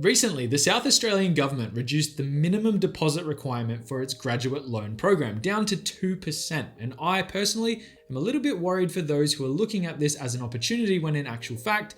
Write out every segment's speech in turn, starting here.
Recently, the South Australian government reduced the minimum deposit requirement for its graduate loan program down to 2%, and I personally am a little bit worried for those who are looking at this as an opportunity when in actual fact,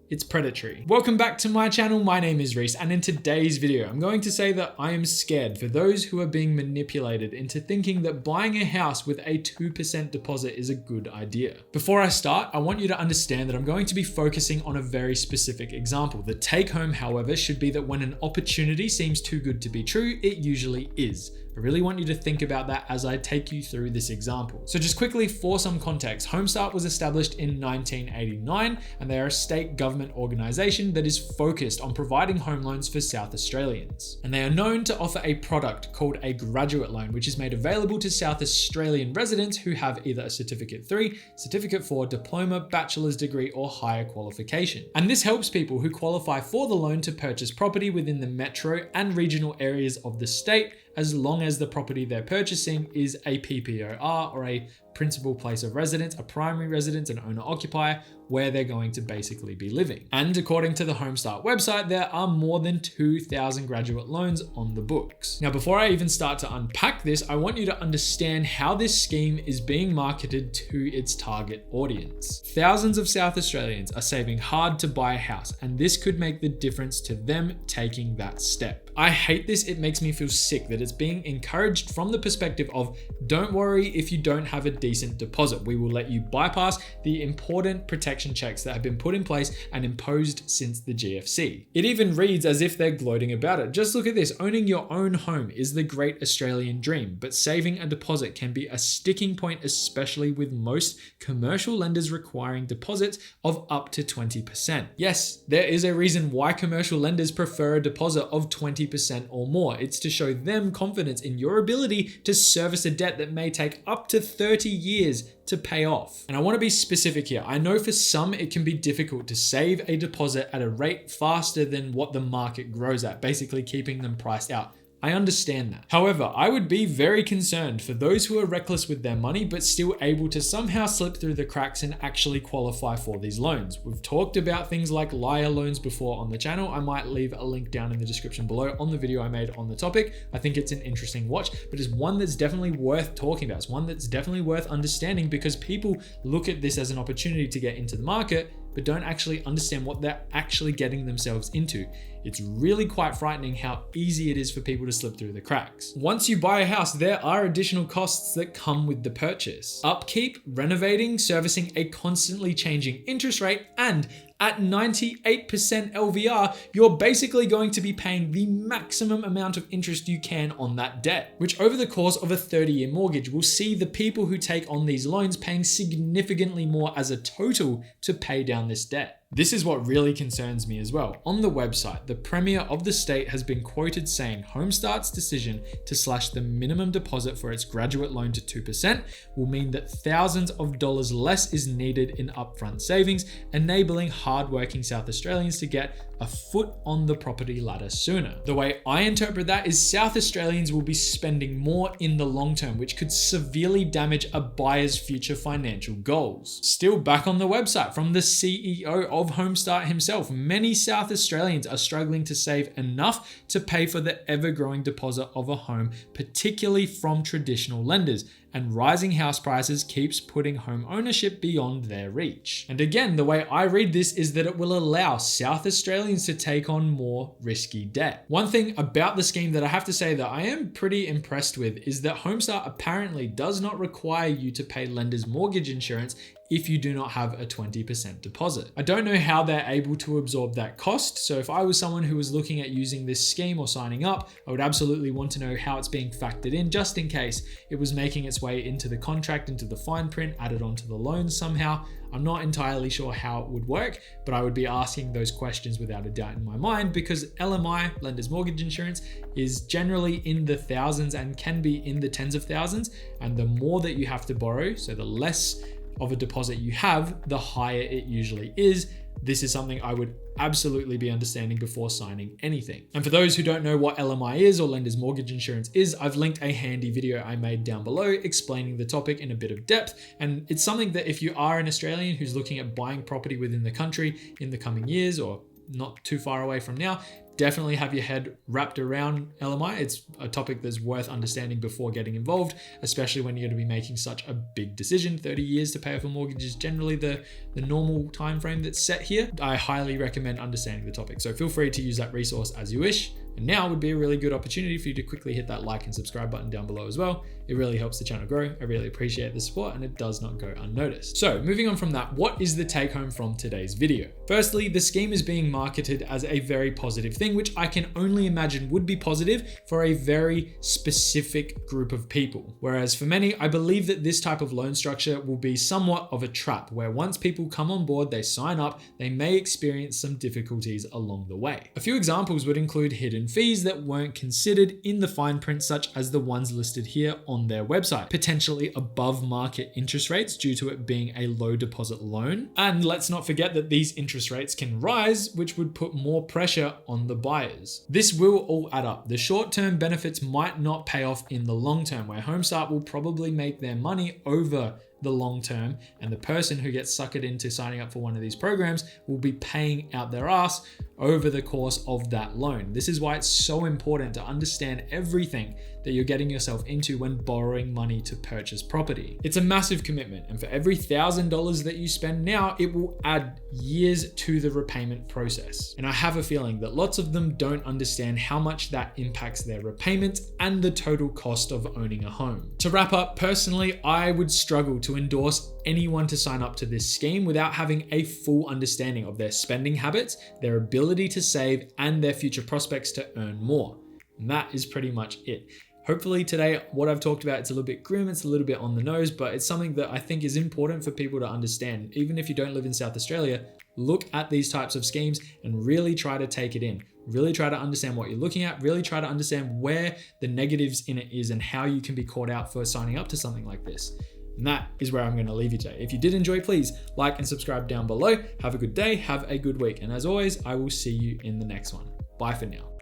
it's predatory. Welcome back to my channel. My name is Reese, and in today's video, I'm going to say that I am scared for those who are being manipulated into thinking that buying a house with a 2% deposit is a good idea. Before I start, I want you to understand that I'm going to be focusing on a very specific example. The take home, however, should be that when an opportunity seems too good to be true, it usually is. I really want you to think about that as I take you through this example. So just quickly for some context, HomeStart was established in 1989 and they are a state government organisation that is focused on providing home loans for South Australians. And they are known to offer a product called a graduate loan, which is made available to South Australian residents who have either a Certificate 3, Certificate 4, diploma, bachelor's degree or higher qualification. And this helps people who qualify for the loan to purchase property within the metro and regional areas of the state, as long as the property they're purchasing is a PPOR or a principal place of residence, a primary residence, an owner-occupier, where they're going to basically be living. And according to the HomeStart website, there are more than 2,000 graduate loans on the books. Now, before I even start to unpack this, I want you to understand how this scheme is being marketed to its target audience. Thousands of South Australians are saving hard to buy a house, and this could make the difference to them taking that step. I hate this. It makes me feel sick that it's being encouraged from the perspective of, don't worry if you don't have a decent deposit. We will let you bypass the important protection checks that have been put in place and imposed since the GFC. It even reads as if they're gloating about it. Just look at this. Owning your own home is the great Australian dream, but saving a deposit can be a sticking point, especially with most commercial lenders requiring deposits of up to 20%. Yes, there is a reason why commercial lenders prefer a deposit of 20% or more. It's to show them confidence in your ability to service a debt that may take up to 30 years to pay off. And I want to be specific here. I know for some it can be difficult to save a deposit at a rate faster than what the market grows at, basically keeping them priced out. I understand that. However, I would be very concerned for those who are reckless with their money but still able to somehow slip through the cracks and actually qualify for these loans. We've talked about things like liar loans before on the channel. I might leave a link down in the description below on the video I made on the topic. I think it's an interesting watch, but it's one that's definitely worth talking about. It's one that's definitely worth understanding because people look at this as an opportunity to get into the market but don't actually understand what they're actually getting themselves into. It's really quite frightening how easy it is for people to slip through the cracks. Once you buy a house, there are additional costs that come with the purchase. Upkeep, renovating, servicing a constantly changing interest rate, and at 98% LVR, you're basically going to be paying the maximum amount of interest you can on that debt, which over the course of a 30-year mortgage will see the people who take on these loans paying significantly more as a total to pay down this debt. This is what really concerns me as well. On the website, the Premier of the state has been quoted saying HomeStart's decision to slash the minimum deposit for its graduate loan to 2% will mean that thousands of dollars less is needed in upfront savings, enabling hardworking South Australians to get a foot on the property ladder sooner. The way I interpret that is South Australians will be spending more in the long term, which could severely damage a buyer's future financial goals. Still back on the website from the CEO of HomeStart himself, many South Australians are struggling to save enough to pay for the ever-growing deposit of a home, particularly from traditional lenders, and rising house prices keeps putting home ownership beyond their reach. And again, the way I read this is that it will allow South Australians to take on more risky debt. One thing about the scheme that I have to say that I am pretty impressed with is that HomeStart apparently does not require you to pay lenders' mortgage insurance if you do not have a 20% deposit. I don't know how they're able to absorb that cost, so if I was someone who was looking at using this scheme or signing up, I would absolutely want to know how it's being factored in just in case it was making its way into the contract, into the fine print, added onto the loan somehow. I'm not entirely sure how it would work, but I would be asking those questions without a doubt in my mind because LMI, Lender's Mortgage Insurance, is generally in the thousands and can be in the tens of thousands. And the more that you have to borrow, so the less of a deposit you have, the higher it usually is. This is something I would absolutely be understanding before signing anything. And for those who don't know what LMI is or Lender's Mortgage Insurance is, I've linked a handy video I made down below explaining the topic in a bit of depth. And it's something that if you are an Australian who's looking at buying property within the country in the coming years or not too far away from now, definitely have your head wrapped around LMI. It's a topic that's worth understanding before getting involved, especially when you're going to be making such a big decision. 30 years to pay off a mortgage is generally the normal time frame that's set here. I highly recommend understanding the topic. So feel free to use that resource as you wish. And now would be a really good opportunity for you to quickly hit that like and subscribe button down below as well. It really helps the channel grow. I really appreciate the support and it does not go unnoticed. So moving on from that, what is the take home from today's video? Firstly, the scheme is being marketed as a very positive thing, which I can only imagine would be positive for a very specific group of people. Whereas for many, I believe that this type of loan structure will be somewhat of a trap where once people come on board, they sign up, they may experience some difficulties along the way. A few examples would include hidden fees that weren't considered in the fine print, such as the ones listed here on their website, potentially above market interest rates due to it being a low deposit loan. And let's not forget that these interest rates can rise, which would put more pressure on the buyers. This will all add up. The short-term benefits might not pay off in the long term, where Homestart will probably make their money over the long term, and the person who gets suckered into signing up for one of these programs will be paying out their ass over the course of that loan. This is why it's so important to understand everything that you're getting yourself into when borrowing money to purchase property. It's a massive commitment, and for every $1,000 that you spend now, it will add years to the repayment process. And I have a feeling that lots of them don't understand how much that impacts their repayment and the total cost of owning a home. To wrap up, personally, I would struggle to endorse anyone to sign up to this scheme without having a full understanding of their spending habits, their ability to save, and their future prospects to earn more. And that is pretty much it. Hopefully today, what I've talked about, it's a little bit grim, it's a little bit on the nose, but it's something that I think is important for people to understand. Even if you don't live in South Australia, look at these types of schemes and really try to take it in. Really try to understand what you're looking at, really try to understand where the negatives in it is and how you can be caught out for signing up to something like this. And that is where I'm going to leave you today. If you did enjoy, please like and subscribe down below. Have a good day, have a good week. And as always, I will see you in the next one. Bye for now.